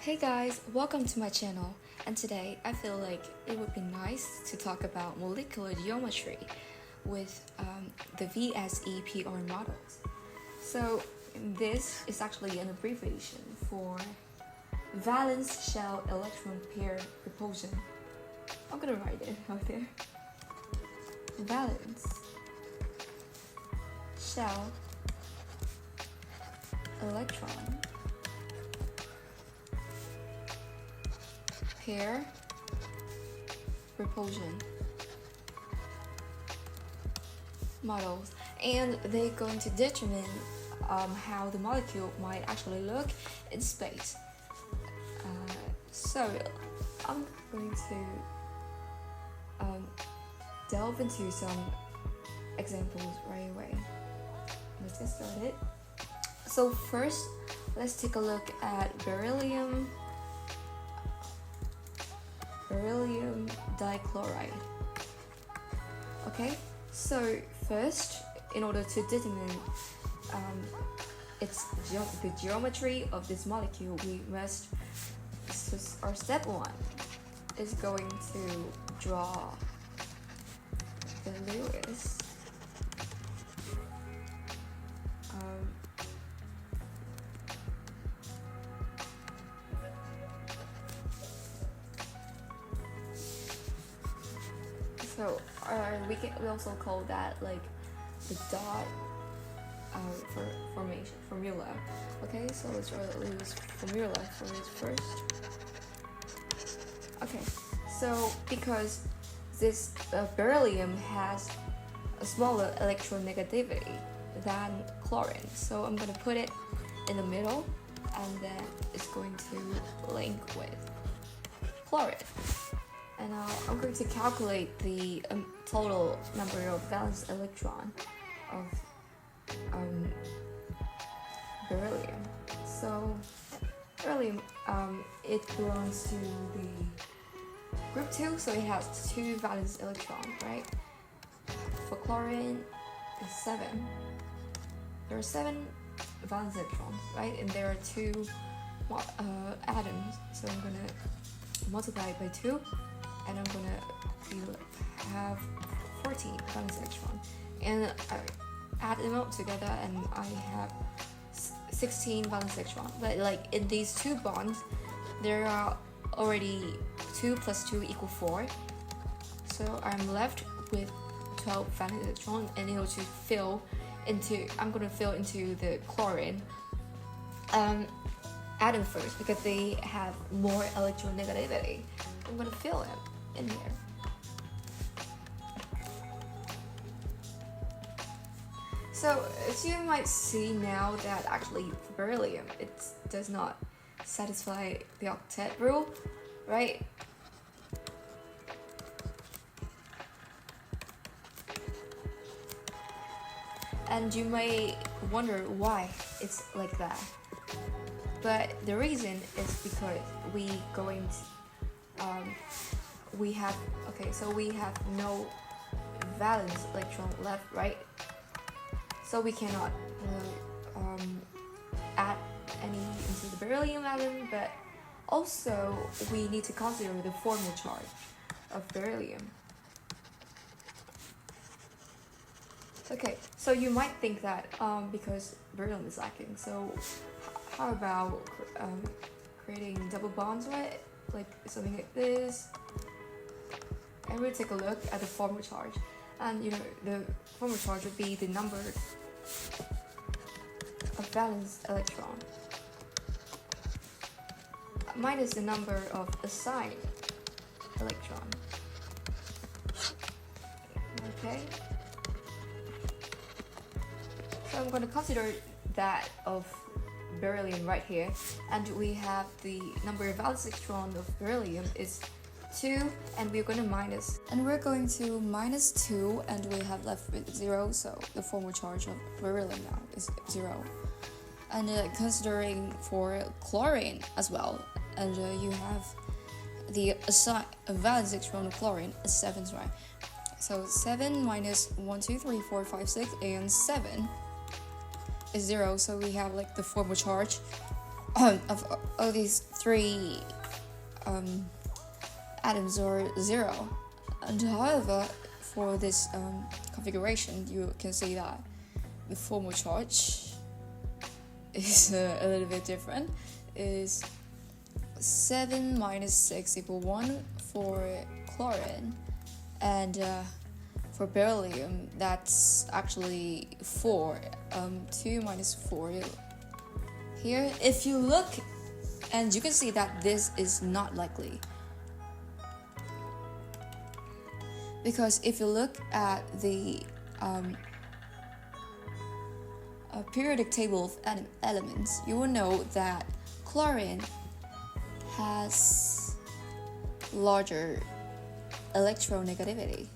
Hey guys, welcome to my channel, and today I feel like it would be nice to talk about molecular geometry with the VSEPR models. So this is actually an abbreviation for valence shell electron pair repulsion. I'm gonna write it out there. Valence shell electron pair repulsion models, and they're going to determine how the molecule might actually look in space. So I'm going to delve into some examples right away. Let's get started. So first, let's take a look at beryllium dichloride. Okay, so first, in order to determine the geometry of this molecule, we must, our step one is going to draw the Lewis so we also call that like the dot formula. Okay, so let's draw the Lewis formula for this first. Okay, so because this beryllium has a smaller electronegativity than chlorine, so I'm gonna put it in the middle, and then it's going to link with chlorine. And now I'm going to calculate the total number of valence electron of beryllium. So beryllium, it belongs to the group 2, so it has 2 valence electrons, right? For chlorine, it's 7. There are 7 valence electrons, right? And there are 2 atoms, so I'm gonna multiply it by 2. And I'm gonna have 14 valence electrons, and I add them all together, and I have 16 valence electrons. But like in these 2 bonds, there are already 2 plus 2 equal 4, so I'm left with 12 valence electrons. And in order to fill into, I'm gonna fill into the chlorine atom first because they have more electronegativity. I'm gonna fill it in here. So as you might see now that actually for beryllium it does not satisfy the octet rule, right? And you may wonder why it's like that. But the reason is because we have no valence electron left, right? So we cannot add any into the beryllium atom, but also we need to consider the formal charge of beryllium. Okay, so you might think that because beryllium is lacking, so how about creating double bonds with it, like something like this? And we'll take a look at the formal charge, and the formal charge would be the number of valence electron minus the number of assigned electron. Okay, so I'm going to consider that of beryllium right here, and we have the number of valence electron of beryllium is 2, and we're going to minus, and we're going to minus 2, and we have left with 0, so the formal charge of beryllium now is 0. And considering for chlorine as well, and you have the valence electron of chlorine is 7, right? So 7 minus 1, 2, 3, 4, 5, 6, and 7 is 0, so we have like the formal charge of all these three atoms are 0. And however, for this configuration, you can see that the formal charge is a little bit different. Is 7 minus 6 equal 1 for chlorine, and for beryllium that's actually 4. 2 minus 4 here. If you look, and you can see that this is not likely, because if you look at the periodic table of elements, you will know that chlorine has larger electronegativity.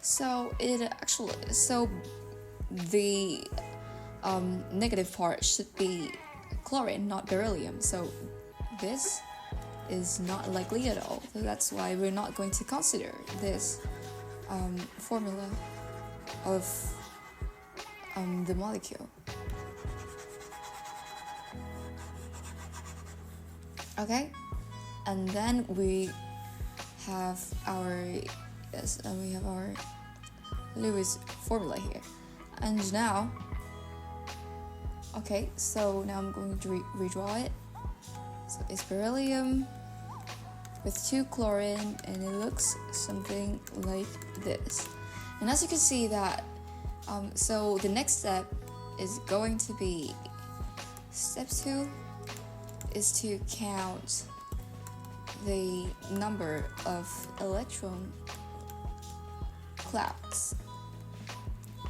So the negative part should be chlorine, not beryllium. So this is not likely at all. So that's why we're not going to consider this formula of the molecule. Okay, and then we have our Lewis formula here, and now, okay, so now I'm going to redraw it. So it's beryllium with 2 chlorine, and it looks something like this. And as you can see that, so the next step is going to be, step 2 is to count the number of electron clouds.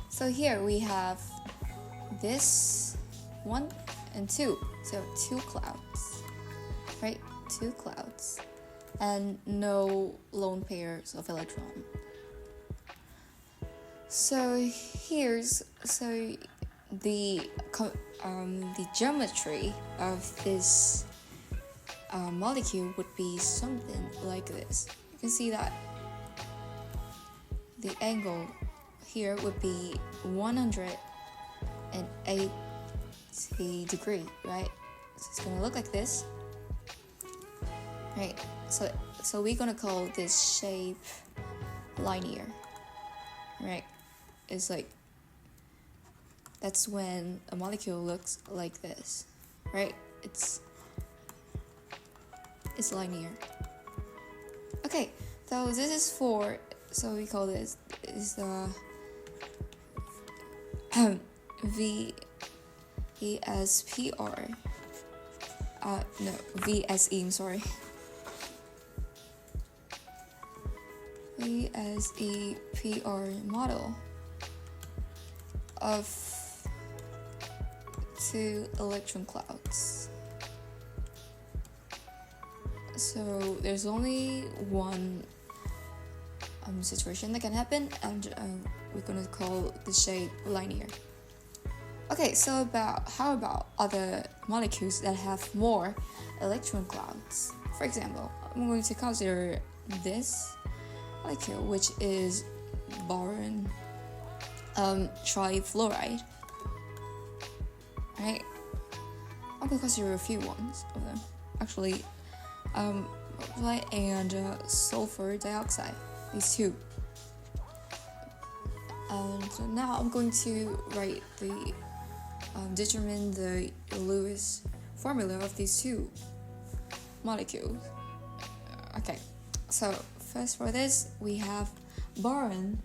So here we have this 1 and 2, so 2 clouds, right? 2 clouds, and no lone pairs of electron. So the geometry of this molecule would be something like this. You can see that the angle here would be 180 degrees, right? So it's gonna look like this, right? So we're gonna call this shape linear, right? It's like, that's when a molecule looks like this, right? It's linear. Okay, so this is for, so we call this is the VSPR. No, VSE, I'm sorry. VSEPR model of 2 electron clouds. So there's only one situation that can happen, and we're gonna call the shape linear. Okay, so how about other molecules that have more electron clouds? For example, I'm going to consider this molecule, which is boron trifluoride. Right? I'm going to consider a few ones of them. Actually, and sulfur dioxide, these 2. And so now I'm going to write the determine the Lewis formula of these 2 molecules. Okay, so first for this, we have boron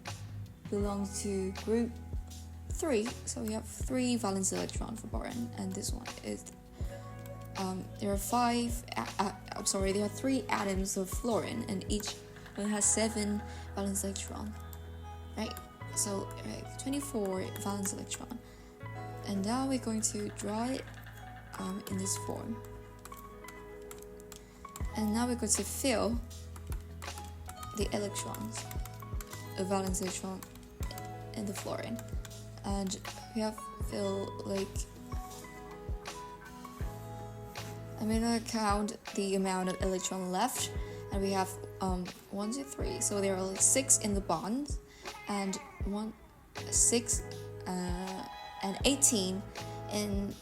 belongs to group 3, so we have 3 valence electron for boron, and this one is there are 3 atoms of fluorine, and each one has 7 valence electron, right? So 24 valence electron, and now we're going to draw it in this form, and now we're going to fill the electrons, a valence electron in the fluorine, and we have fill like, I'm gonna count the amount of electron left, and we have 1, 2, 3. So there are like 6 in the bonds, and 1, 6 and 18 in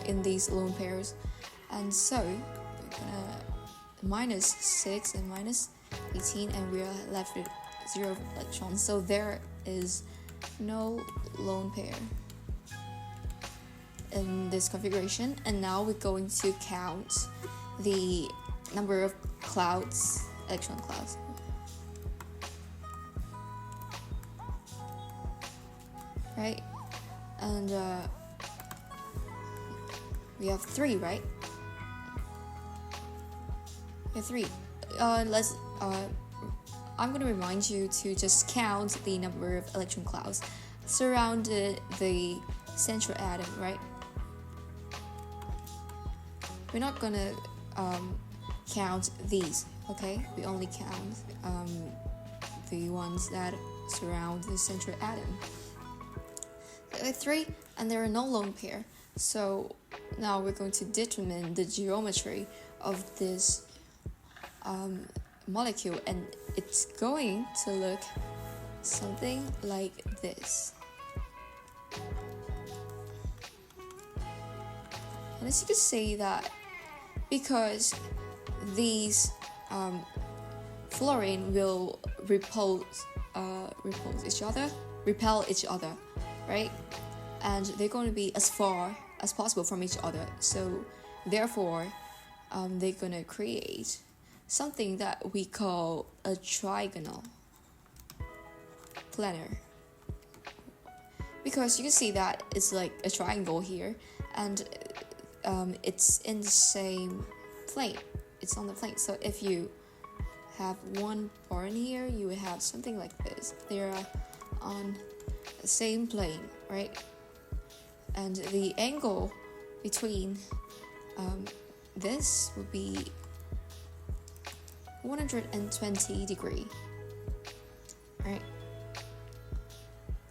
in these lone pairs, and so we're gonna minus 6 and minus 18, and we are left with 0 electrons. So there is no lone pair in this configuration. And now we're going to count the number of clouds, electron clouds. Right, and we have 3, right? We have 3. I'm gonna remind you to just count the number of electron clouds surrounded the central atom, right? We're not gonna count these, okay? We only count the ones that surround the central atom. There are 3, and there are no lone pair. So now we're going to determine the geometry of this molecule, and it's going to look something like this. And as you can see that because these fluorine will repel each other, right? And they're going to be as far as possible from each other. So therefore, they're going to create something that we call a trigonal planar. Because you can see that it's like a triangle here, and it's in the same plane. It's on the plane. So if you have one bar in here, you would have something like this. They're on the same plane, right? And the angle between this would be 120 degrees, right?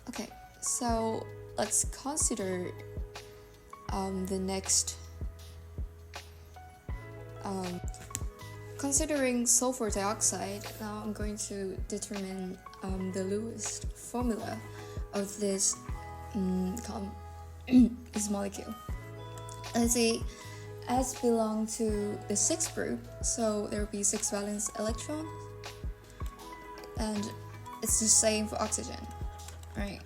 Okay, so let's consider the next. Considering sulfur dioxide, now I'm going to determine the Lewis formula of this this molecule. Let's see, S belong to the 6th group, so there will be 6 valence electrons, and it's the same for oxygen, right?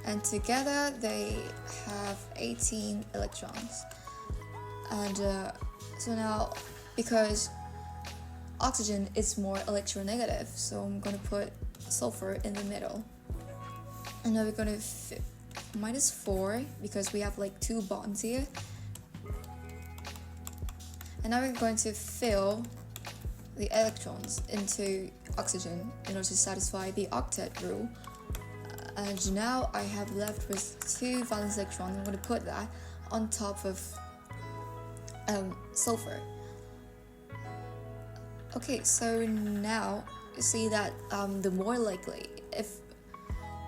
And together they have 18 electrons. And so now, because oxygen is more electronegative, so I'm going to put sulfur in the middle. And now we're going to minus 4, because we have like 2 bonds here. And now we're going to fill the electrons into oxygen in order to satisfy the octet rule. And now I have left with 2 valence electrons. I'm going to put that on top of sulfur. Okay, so now you see that the more likely, if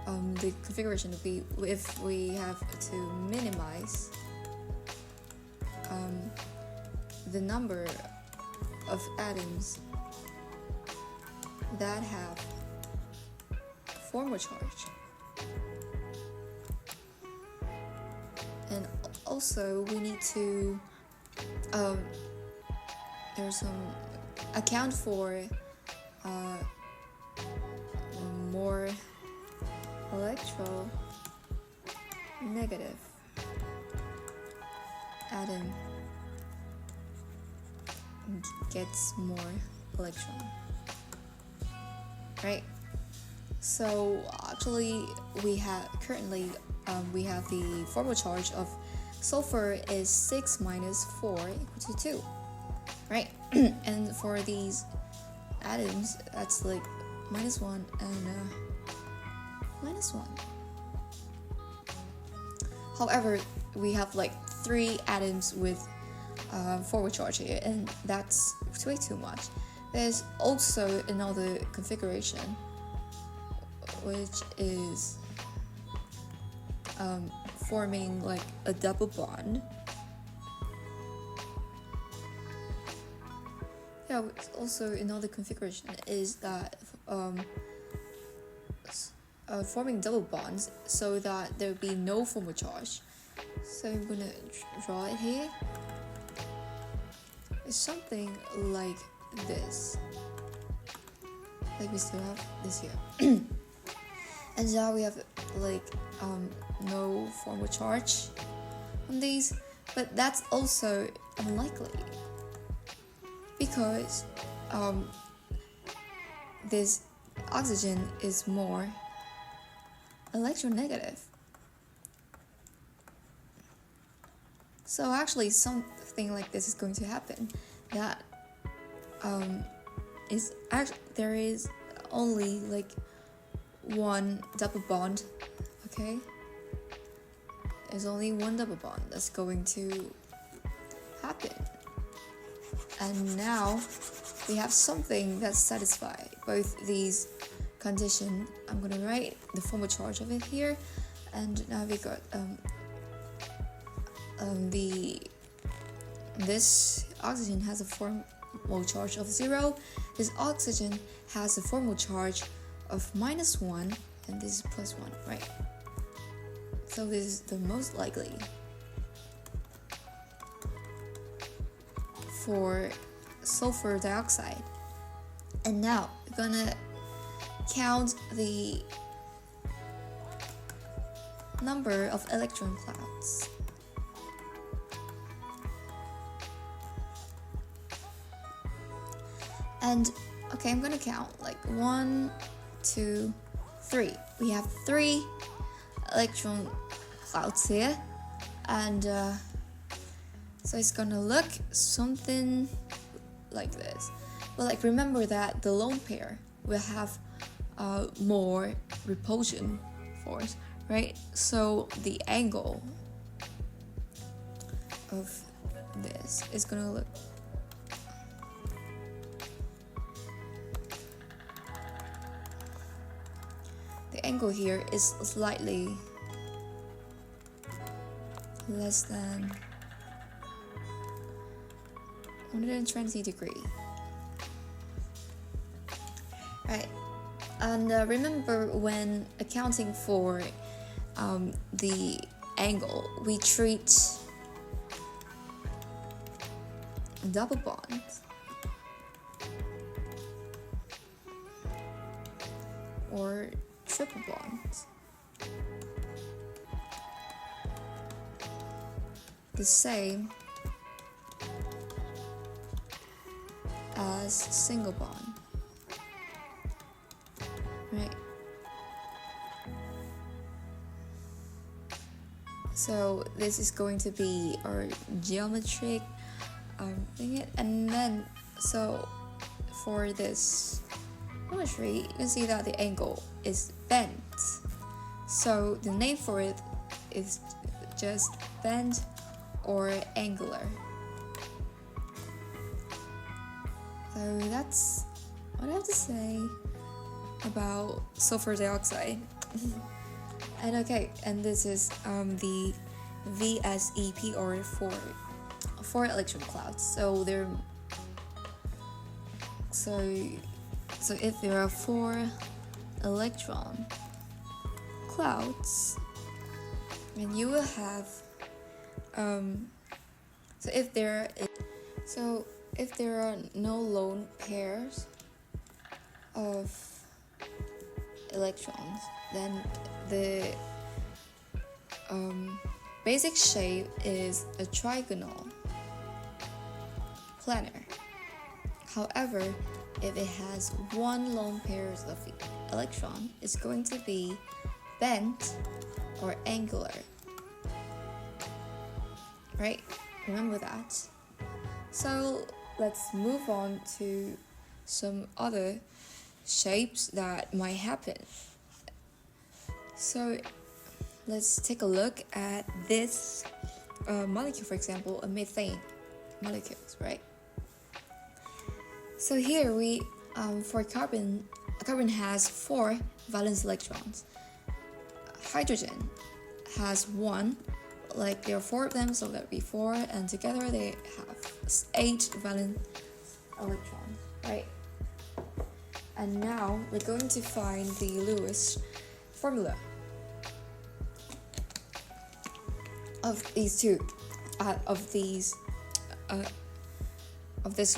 the configuration would be if we have to minimize the number of atoms that have formal charge. And also we need to there's some account for more electronegative atom gets more electron, right? So actually we have currently we have the formal charge of sulfur is 6 minus 4 equal to 2, right? And for these atoms, that's like minus 1 and minus 1. However, we have like 3 atoms with forward charge here, and that's way too much. There's also another configuration, which is forming like a double bond. Yeah, also another configuration is that forming double bonds so that there will be no formal charge. So I'm gonna draw it here. It's something like this. Like we still have this here. And now we have like no formal charge on these, but that's also unlikely because this oxygen is more electronegative. So actually something like this is going to happen, that there is only like one double bond, okay? There's only one double bond that's going to happen. And now we have something that satisfies both these conditions. I'm gonna write the formal charge of it here, and now we got this oxygen has a formal charge of 0. This oxygen has a formal charge of -1, and this is +1, right? So this is the most likely for sulfur dioxide. And now we're gonna count the number of electron clouds. And okay, I'm gonna count like 1, 2, 3. We have 3 electron clouds here, and so it's gonna look something like this. But like remember that the lone pair will have more repulsion force, right? So the angle of this is gonna look angle here is slightly less than 120 degrees. Right, and remember when accounting for the angle, we treat double bonds or triple bonds the same as single bond, right? So this is going to be our geometric thing, and then so for this geometry, you can see that the angle is bent. So the name for it is just bent or angular. So that's what I have to say about sulfur dioxide. And okay, and this is the VSEPR for electron clouds. So so if there are 4 electron clouds, and you will have so if there are no lone pairs of electrons, then the basic shape is a trigonal planar. However, if it has 1 lone pair of electron, it's going to be bent or angular. Right? Remember that. So let's move on to some other shapes that might happen. So let's take a look at this molecule, for example, a methane molecules, right? So here we, for carbon has 4 valence electrons. Hydrogen has 1, like there are 4 of them, so that would be 4, and together they have 8 valence electrons, right? And now we're going to find the Lewis formula of these two, of this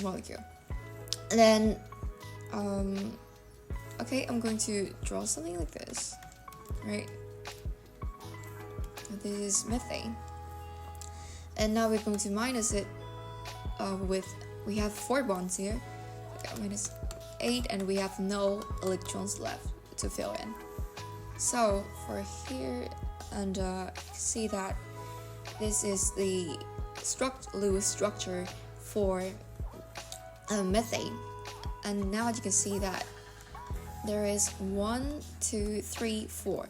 molecule. And then, okay, I'm going to draw something like this, right? This is methane. And now we're going to minus it we have 4 bonds here, minus 8, and we have no electrons left to fill in. So for here, and see that this is the Lewis structure for methane. And now you can see that there is 1, 2, 3, 4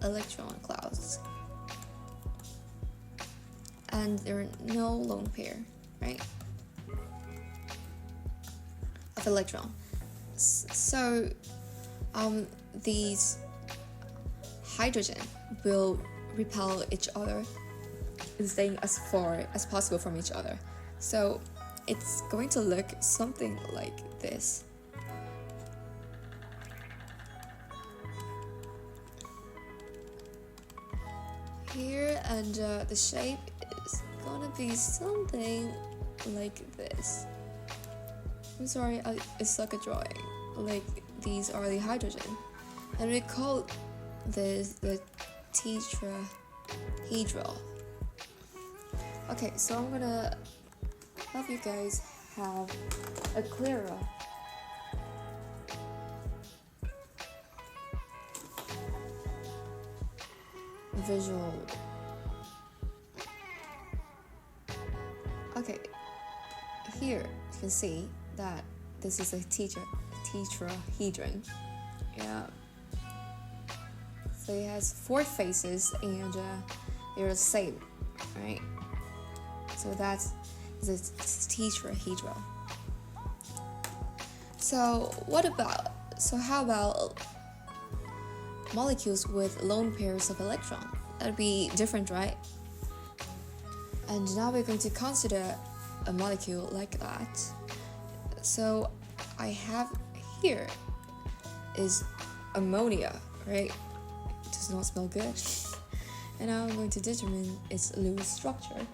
electron clouds, and there are no lone pair, right, of electron. So these hydrogen will repel each other and staying as far as possible from each other. So it's going to look something like this. Here, and the shape is gonna be something like this. I'm sorry, I suck at drawing. Like, these are the hydrogen, and we call this the tetrahedral. Okay, so I'm gonna help you guys have a clearer visual. Okay, here you can see that this is a tetrahedron. Yeah. So it has 4 faces, and they're the same, right? So that's the tetrahedral. So how about molecules with lone pairs of electrons? That'd be different, right? And now we're going to consider a molecule like that. So I have here is ammonia, right? It does not smell good. And now I'm going to determine its Lewis structure.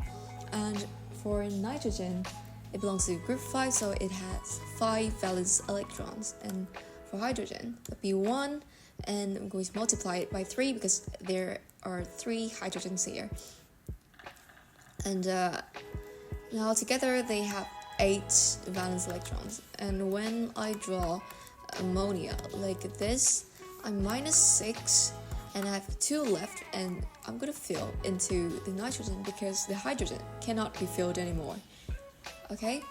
And for nitrogen, it belongs to group 5, so it has 5 valence electrons. And for hydrogen, that'd be 1, and I'm going to multiply it by 3 because there are 3 hydrogens here. And now together they have 8 valence electrons. And when I draw ammonia like this, I'm minus 6, and I have 2 left, and I'm gonna fill into the nitrogen because the hydrogen cannot be filled anymore. Okay?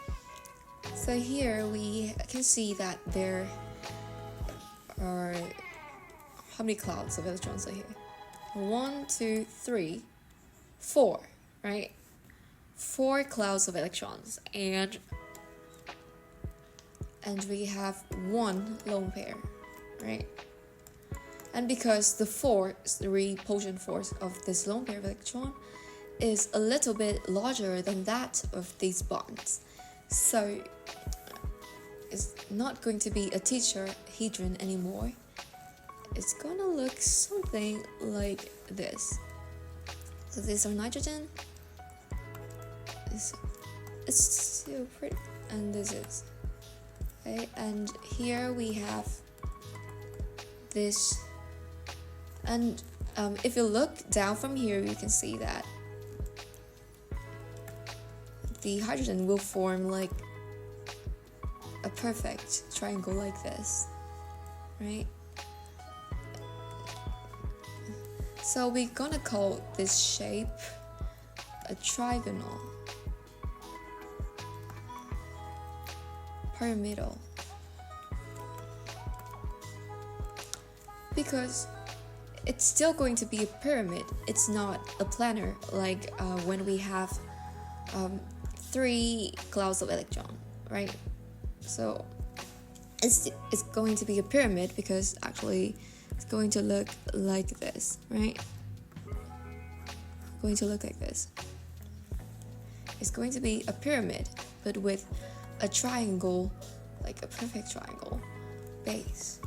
So here we can see that there are, how many clouds of electrons are here? 1, 2, 3, 4, right? 4 clouds of electrons, and we have 1 lone pair, right? And because the repulsion force of this lone pair of electron is a little bit larger than that of these bonds, so it's not going to be a tetrahedron anymore. It's gonna look something like this. So these are nitrogen. It's still pretty, and this is okay. And here we have this, and if you look down from here, you can see that the hydrogen will form like a perfect triangle like this, right? So we're gonna call this shape a trigonal, pyramidal, because it's still going to be a pyramid. It's not a planar like when we have 3 clouds of electron, right? So it's going to be a pyramid because actually it's going to look like this, right? Going to look like this. It's going to be a pyramid, but with a triangle like a perfect triangle base.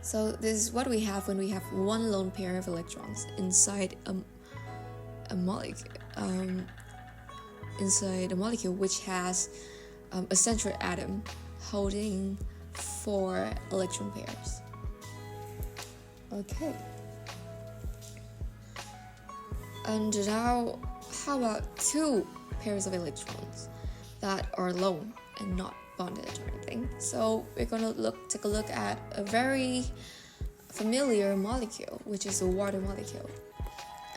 So this is what we have when we have one lone pair of electrons inside a molecule. Inside a molecule which has a central atom holding 4 electron pairs. Okay. And now, how about 2 pairs of electrons that are lone and not bonded or anything? So we're gonna take a look at a very familiar molecule, which is a water molecule.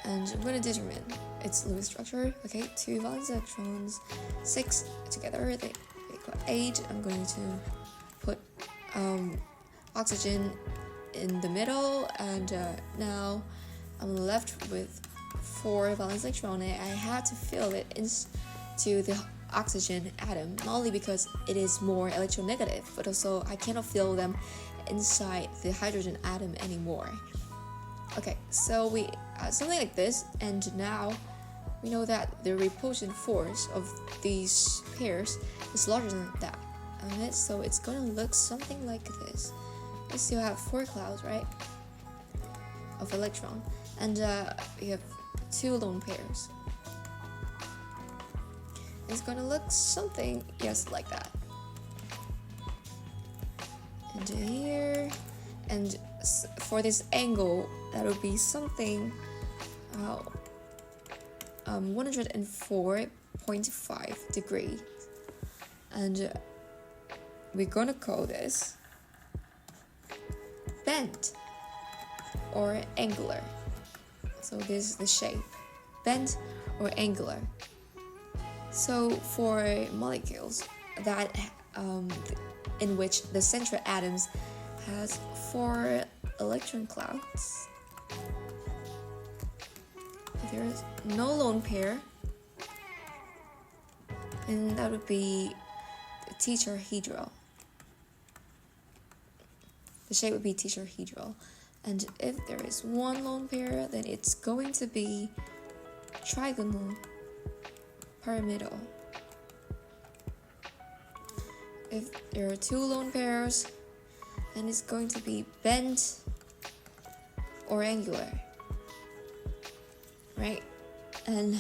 And I'm gonna determine its Lewis structure. Okay, 2 valence electrons, 6 together, they equal 8. I'm going to put oxygen in the middle, and now I'm left with 4 valence electrons. I had to fill it into the oxygen atom, not only because it is more electronegative, but also I cannot fill them inside the hydrogen atom anymore. Okay, so we have something like this, and now we know that the repulsion force of these pairs is larger than that. And so it's going to look something like this. We still have 4 clouds, right, of electron, and we have 2 lone pairs. It's going to look something, yes, like that. And here, and for this angle, that would be something 104.5 degrees, and we're gonna call this bent or angular. So this is the shape, bent or angular. So for molecules that in which the central atoms has 4 electron clouds, there is no lone pair, and that would be tetrahedral. The shape would be tetrahedral. And if there is 1 lone pair, then it's going to be trigonal pyramidal. If there are 2 lone pairs, then it's going to be bent or angular, right? And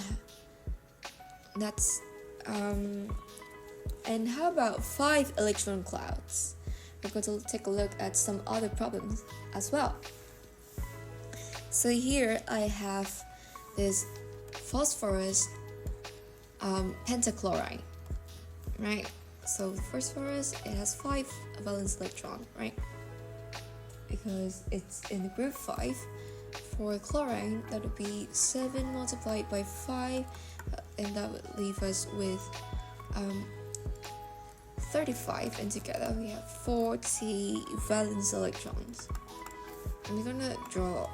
that's and how about 5 electron clouds? We're going to take a look at some other problems as well. So here I have this phosphorus pentachloride, right? So phosphorus, it has 5 valence electron, right? Because it's in the group 5. For chlorine, that would be 7 multiplied by 5, and that would leave us with 35, and together we have 40 valence electrons. I'm gonna draw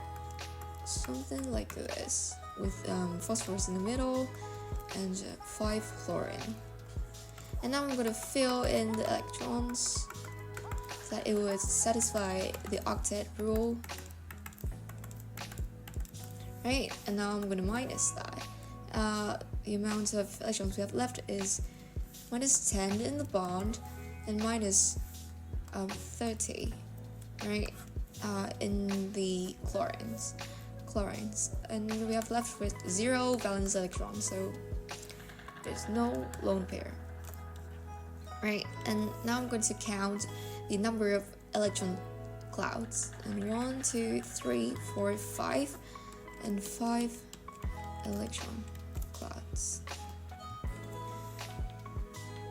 something like this with phosphorus in the middle and 5 chlorine. And now I'm gonna fill in the electrons so that it would satisfy the octet rule. Right, and now I'm gonna minus that. The amount of electrons we have left is minus 10 in the bond and minus 30, right, in the chlorines, and we have left with 0 valence electrons, so there's no lone pair, right? And now I'm going to count the number of electron clouds, and 1, 2, 3, 4, 5, and 5 electron clouds.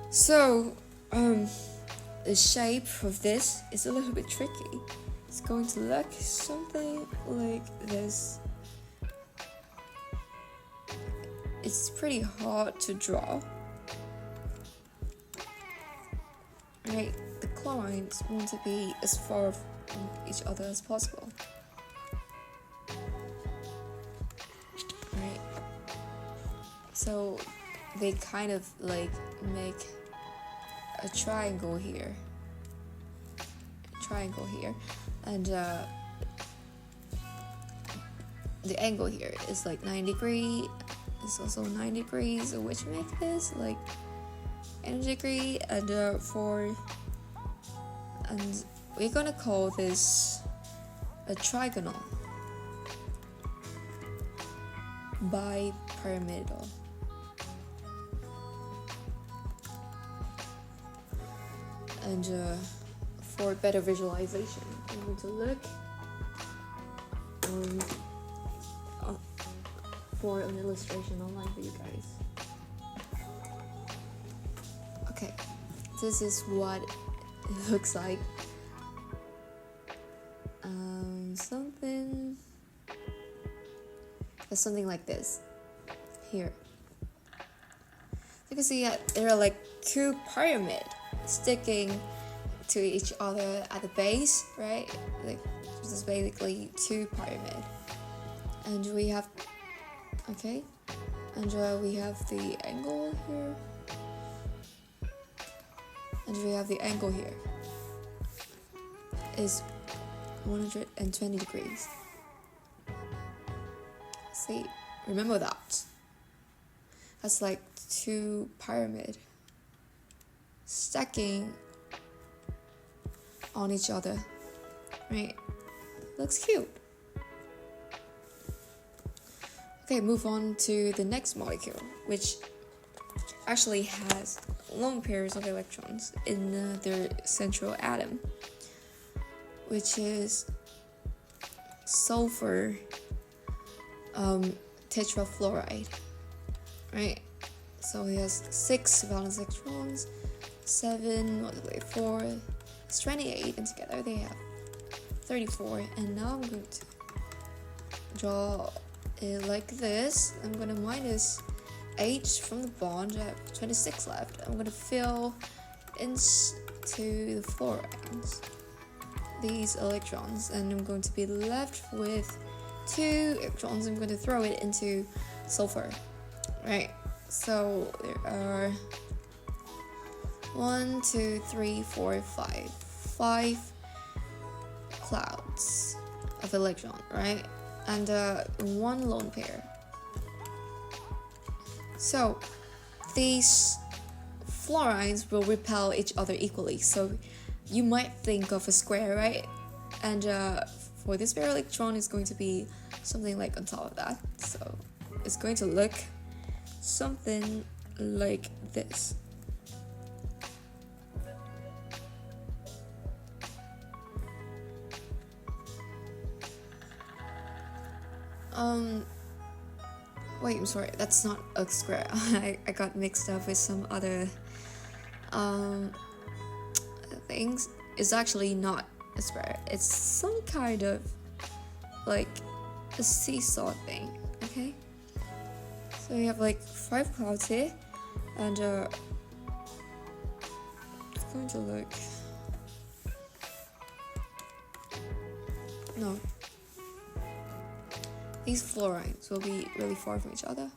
So the shape of this is a little bit tricky. It's going to look something like this. It's pretty hard to draw, right? The chlorines want to be as far from each other as possible, right? So they kind of like make a triangle here, and the angle here is like 9 degrees. It's also 9 degrees, which makes this like energy degree, and we're gonna call this a trigonal bipyramidal. And for better visualization, I'm going to look for an illustration online for you guys. Okay, this is what it looks like. Something like this here. You can see that there are like two pyramids sticking to each other at the base, right? Like this is basically two pyramids, and we have we have the angle here, and we have the angle here is 120 degrees. See, remember that. That's like two pyramids stacking on each other, right? Looks cute. Okay, move on to the next molecule, which actually has lone pairs of electrons in their central atom, which is sulfur tetrafluoride, right? So it has 6 valence electrons, 7 multiplied by 4, it's 28, and together they have 34. And now I'm going to draw it like this. I'm going to minus H from the bond. I have 26 left. I'm going to fill into the fluorides these electrons, and I'm going to be left with 2 electrons. I'm going to throw it into sulfur, right? So there are 1, 2, 3, 4, 5 clouds of electron, right? And 1 lone pair. So these fluorides will repel each other equally. So you might think of a square, right? And for this pair electron, it's going to be something like on top of that. So it's going to look something like this. Wait, I'm sorry, that's not a square. I got mixed up with some other things. It's actually not a square. It's some kind of like a seesaw thing, okay? So we have like 5 clouds here, and it's going to look... No. These fluorides will be really far from each other.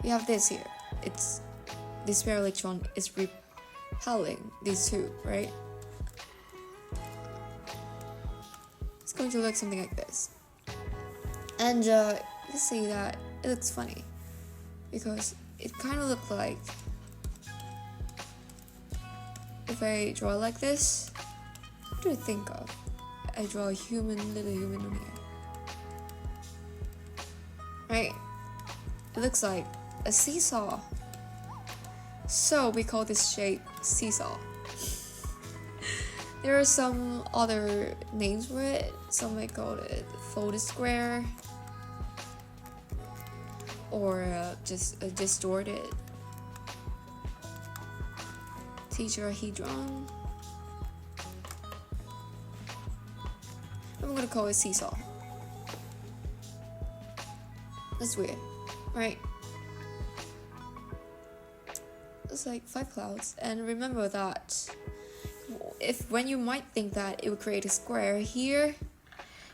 We have this here. This pair electron is repelling these two, right? It's going to look something like this. And you see that it looks funny because it kind of looks like, if I draw like this, what do you think of? I draw a little human on here. Right? It looks like a seesaw. So we call this shape seesaw. There are some other names for it. Some might call it folded square, or just a distorted tetrahedron. I'm gonna call it seesaw. That's weird, right? It's like 5 clouds, and remember that when you might think that it would create a square here,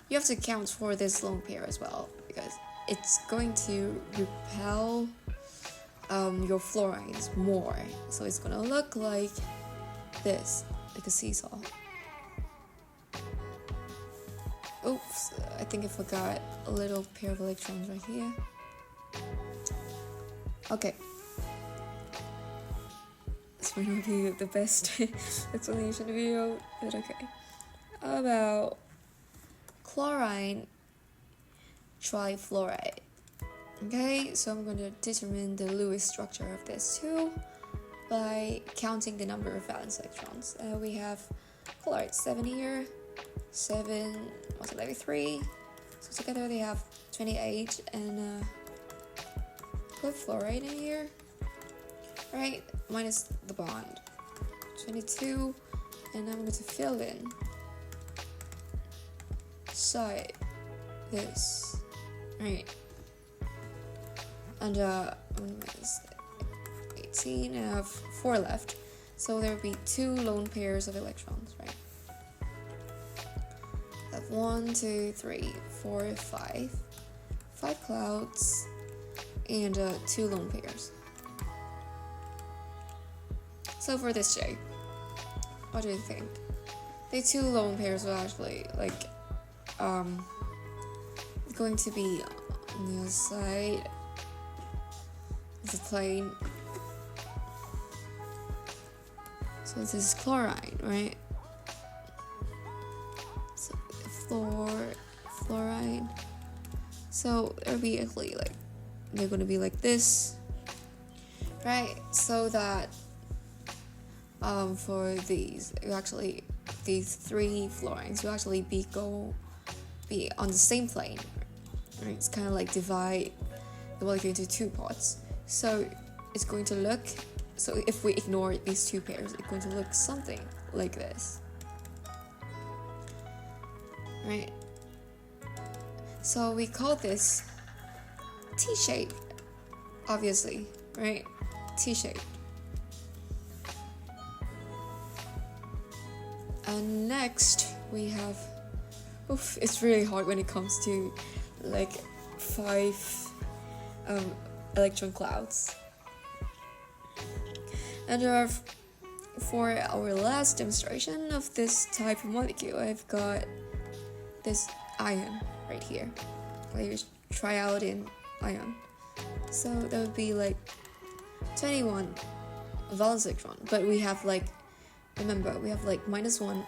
you have to account for this lone pair as well, because it's going to repel your fluorides more, so it's gonna look like this, like a seesaw. Oops, I think I forgot a little pair of electrons right here. Okay. this might not be the best explanation video, but okay. How about chlorine trifluoride? Okay, so I'm going to determine the Lewis structure of this too by counting the number of valence electrons. We have chloride 7 here, 7 multiplied by 3, so together they have 28, and put fluoride in here, right, minus the bond, 22, and I'm going to fill in side this, right, and minus 18, and I have 4 left, so there will be 2 lone pairs of electrons, right? I have 1, 2, 3, 4, 5 clouds, and 2 lone pairs. So for this shape, what do you think? The 2 lone pairs are actually like going to be on the other side of the plane. So this is chlorine, right? So fluoride. So it'll be actually like they're gonna be like this, right? So that for these actually these 3 fluorines will actually be on the same plane, right? It's kind of like divide the molecule into 2 parts. So it's going to look, so if we ignore these 2 pairs, it's going to look something like this, right? So we call this T-shaped, obviously, right? T-shaped. And next we have, it's really hard when it comes to like 5 electron clouds. And for our last demonstration of this type of molecule, I've got this ion right here. Let's try out in ion. So that would be like 21 valence electron, but we have like, remember, we have like -1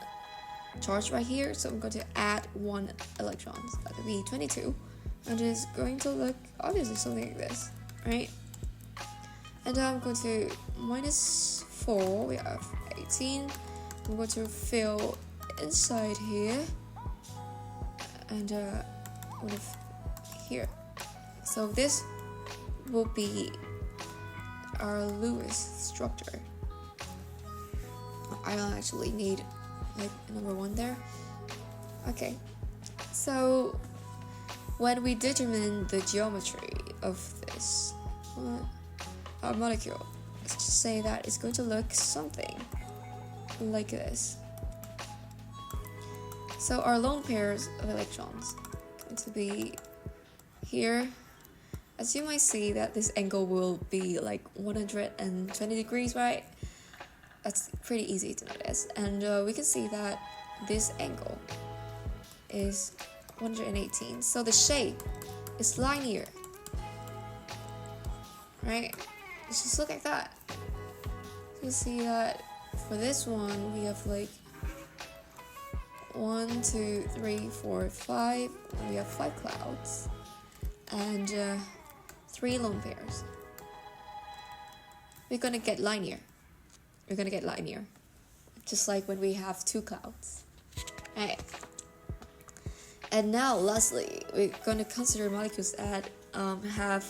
charge right here, so I'm going to add 1 electron. So that would be 22, and it's going to look obviously something like this, right? And I'm going to -4, we have 18. I'm going to fill inside here, and here. So this will be our Lewis structure. I don't actually need like number 1 there. Okay, so when we determine the geometry of this molecule, let's just say that it's going to look something like this. So our lone pairs of electrons are going to be here. As you might see that this angle will be like 120 degrees, right? That's pretty easy to notice. And we can see that this angle is 118. So the shape is linear, right? Let's just look at that. You see that for this one, we have like 1, 2, 3, 4, 5. And we have 5 clouds and 3 lone pairs. We're gonna get linear. Just like when we have 2 clouds. Right. And now, lastly, we're going to consider molecules that have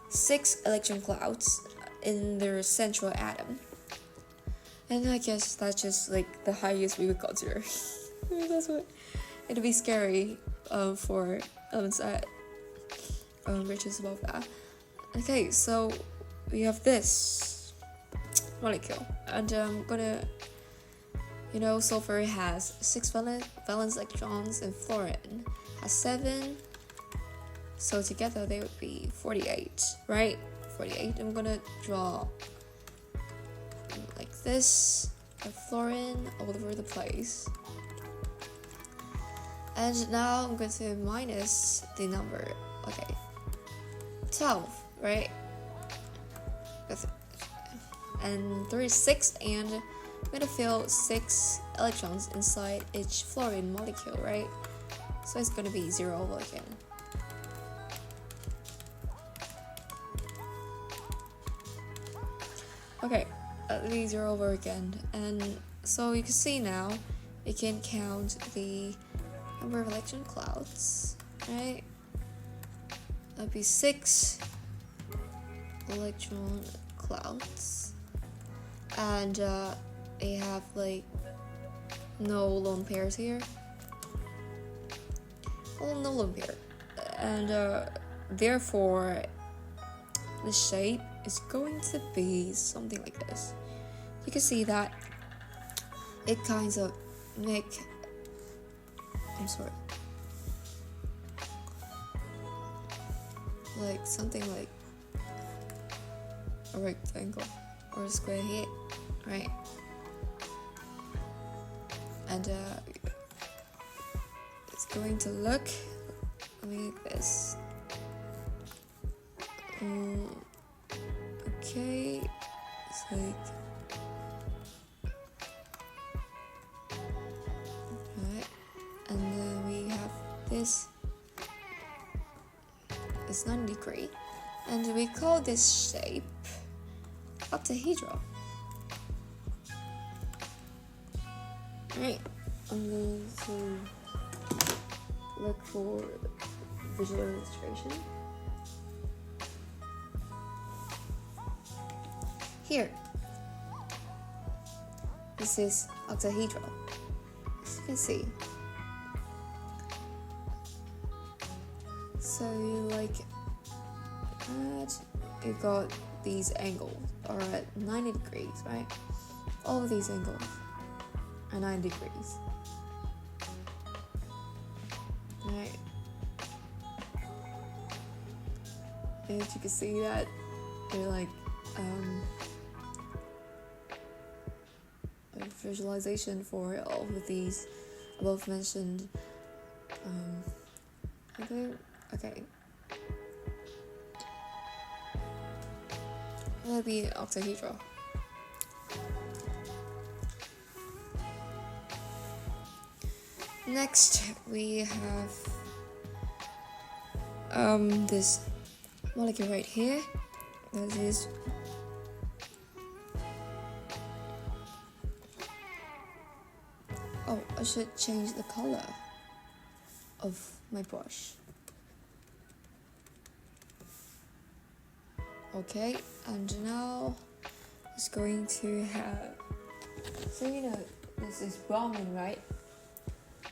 6 electron clouds in their central atom. And I guess that's just like the highest we would consider. That's what it'd be scary for elements that reaches above that. Okay, so we have this molecule, and I'm gonna, sulfur has 6 valence electrons, and fluorine has 7. So together they would be 48, right? 48. I'm gonna draw like this, a fluorine all over the place. And now I'm going to minus the number, okay, 12, right? and 36, and I'm gonna fill 6 electrons inside each fluorine molecule, right? So it's gonna be 0 over again. Okay, that'll be 0 over again, and so you can see now, you can count the number of electron clouds, right? That'd be 6 electron clouds, and they have like no lone pairs here. Well, no lone pair, and therefore the shape is going to be something like this. You can see that it kind of like something like a rectangle or a square here, right? And it's going to look like this. Okay, it's like right, and then we have this. It's 90 degree, and we call this shape octahedral. Right, I'm going to look for visual illustration. Here, this is octahedral, as you can see. So you like that, you got these angles are at 90 degrees, right? All of these angles are 90 degrees. Right. And you can see that they're like a visualization for all of these above mentioned okay. That'll be octahedral. Next, we have this molecule right here. That is I should change the color of my brush. Okay, and now it's going to have, so you know this is bromine, right?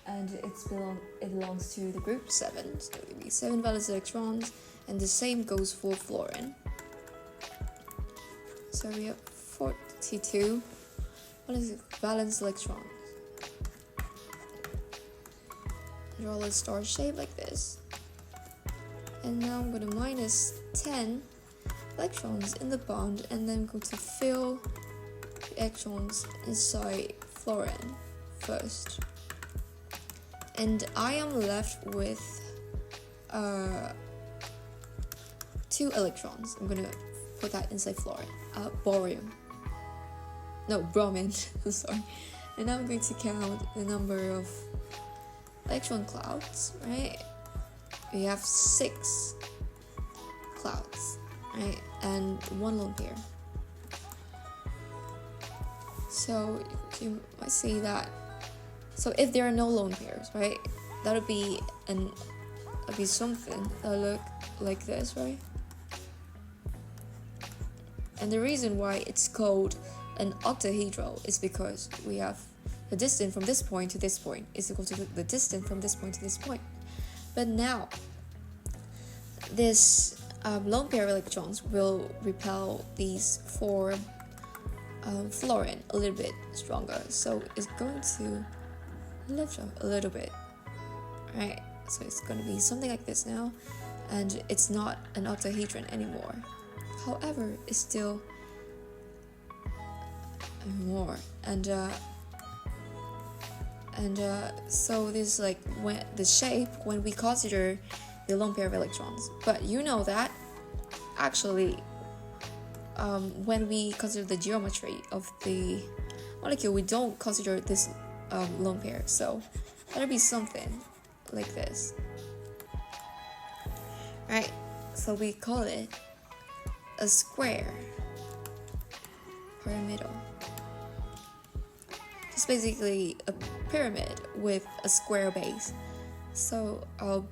And it belongs to the group 7, so it will be 7 valence electrons, and the same goes for fluorine. So we have 42 valence electrons. Draw a star shape like this. And now I'm going to minus 10 electrons in the bond, and then I'm going to fill the electrons inside fluorine first. And I am left with 2 electrons. I'm going to put that inside fluorine. Bromine. Sorry. And now I'm going to count the number of electron clouds, right? We have 6 clouds, right? And 1 lone pair. So you might see that. So if there are no lone pairs, right? That'll be something that look like this, right? And the reason why it's called an octahedral is because we have the distance from this point to this point is equal to the distance from this point to this point. But now, this lone pair electrons will repel these 4 fluorine a little bit stronger. So it's going to lift up a little bit, right? So it's going to be something like this now, and it's not an octahedron anymore. However, it's still more, and so this is like when the shape when we consider the lone pair of electrons. But you know that actually when we consider the geometry of the molecule, we don't consider this lone pair. So that'll be something like this. Right? So we call it a square pyramidal. It's basically a pyramid with a square base. So our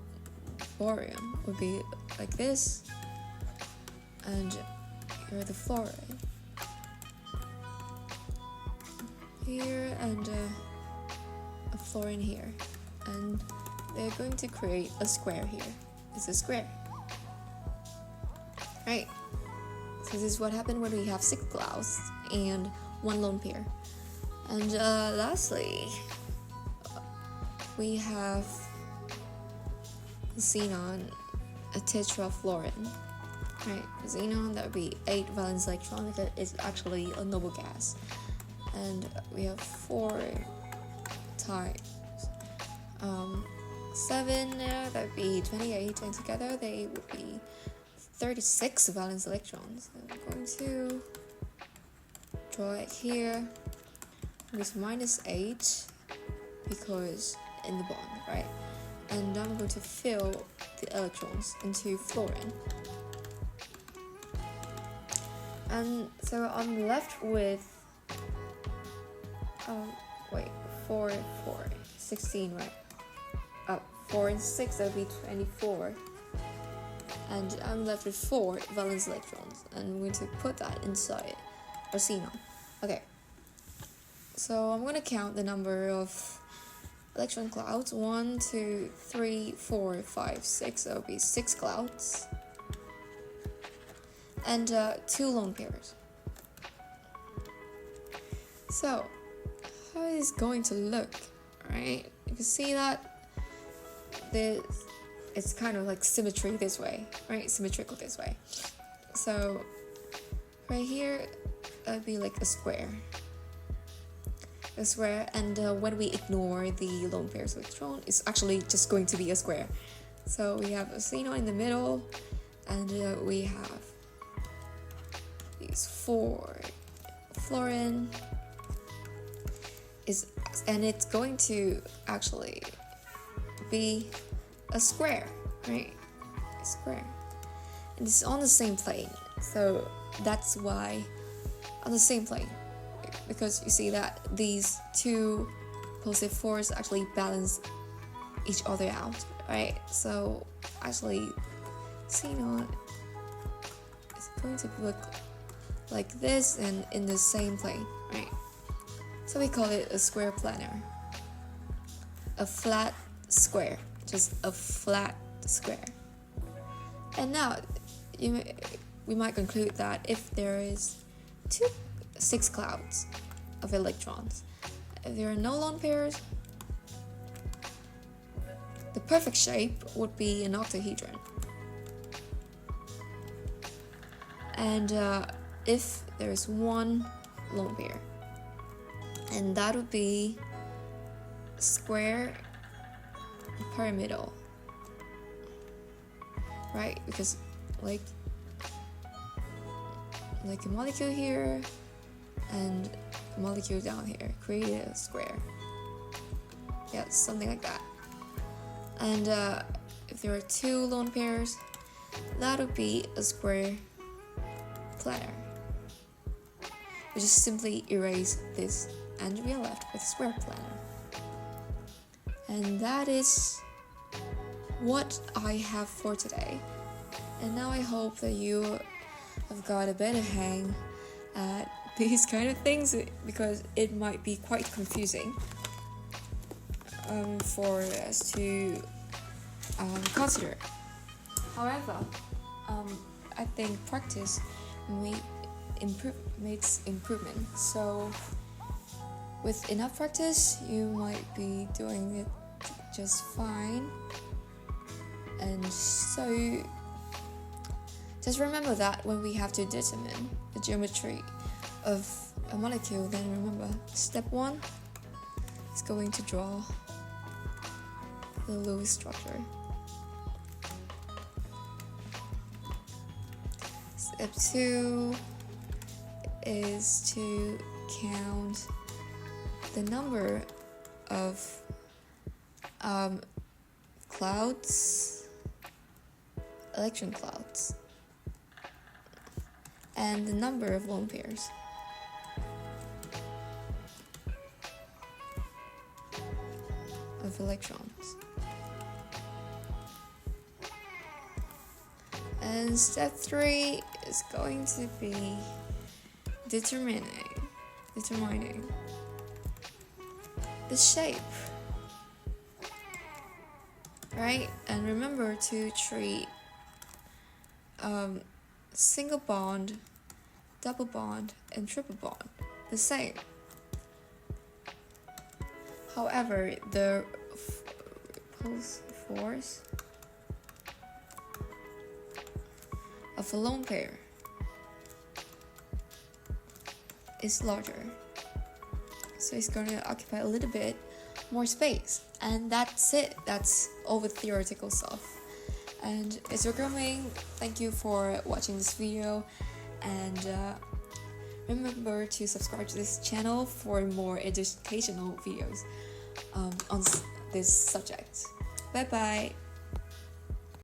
borium would be like this, and here are the fluoride here, and a fluorine here, and they're going to create a square here. It's a square, right? So this is what happened when we have 6 clouds and 1 lone pair. And lastly, we have xenon, a tetrafluorine. Right, xenon, that would be 8 valence electron because it's actually a noble gas. And we have 4 times 7 there, that would be 28, and together they would be 36 valence electrons. I'm going to draw it here with -8 because in the bond, right? And I'm going to fill the electrons into fluorine. And so I'm left with 4, 16, right? 4 and 6, that would be 24. And I'm left with 4 valence electrons, and I'm going to put that inside our xenon. Okay, so I'm going to count the number of electron clouds. 1, 2, 3, 4, 5, 6. That would be 6 clouds. And 2 lone pairs. So, how is it going to look, right? You can see that it's kind of like symmetry this way, right? Symmetrical this way. So, right here, that would be like a square. A square, and when we ignore the lone pairs electron, it's actually just going to be a square. So we have a xenon in the middle, and we have these 4 fluorine and it's going to actually be a square, right? A square, and it's on the same plane. So that's why on the same plane, because you see that these 2 positive forces actually balance each other out, right? So actually xenon is going to look like this and in the same plane, right? So we call it a square planar. A flat square, just a flat square. And now we might conclude that if there is 6 clouds of electrons, if there are no lone pairs, the perfect shape would be an octahedron. And if there is 1 lone pair, and that would be square pyramidal, right? Because like a molecule here and a molecule down here create a square. Yeah, something like that. And if there are 2 lone pairs, that would be a square planar. We just simply erase this, and we are left with a square planar. And that is what I have for today. And now I hope that you have got a better hang at these kind of things, because it might be quite confusing for us to consider. However, I think practice makes improvement. So with enough practice, you might be doing it just fine. And so just remember that when we have to determine the geometry of a molecule, then remember step 1 is going to draw the Lewis structure. Step 2 is to count the number of clouds, electron clouds, and the number of lone pairs. Of electrons. And step 3 is going to be determining the shape, right? And remember to treat single bond, double bond, and triple bond the same. However, the repulsive force of a lone pair is larger, so it's going to occupy a little bit more space, and that's it. That's all the theoretical stuff. And it's Programming. Thank you for watching this video, and remember to subscribe to this channel for more educational videos on this subject. Bye bye.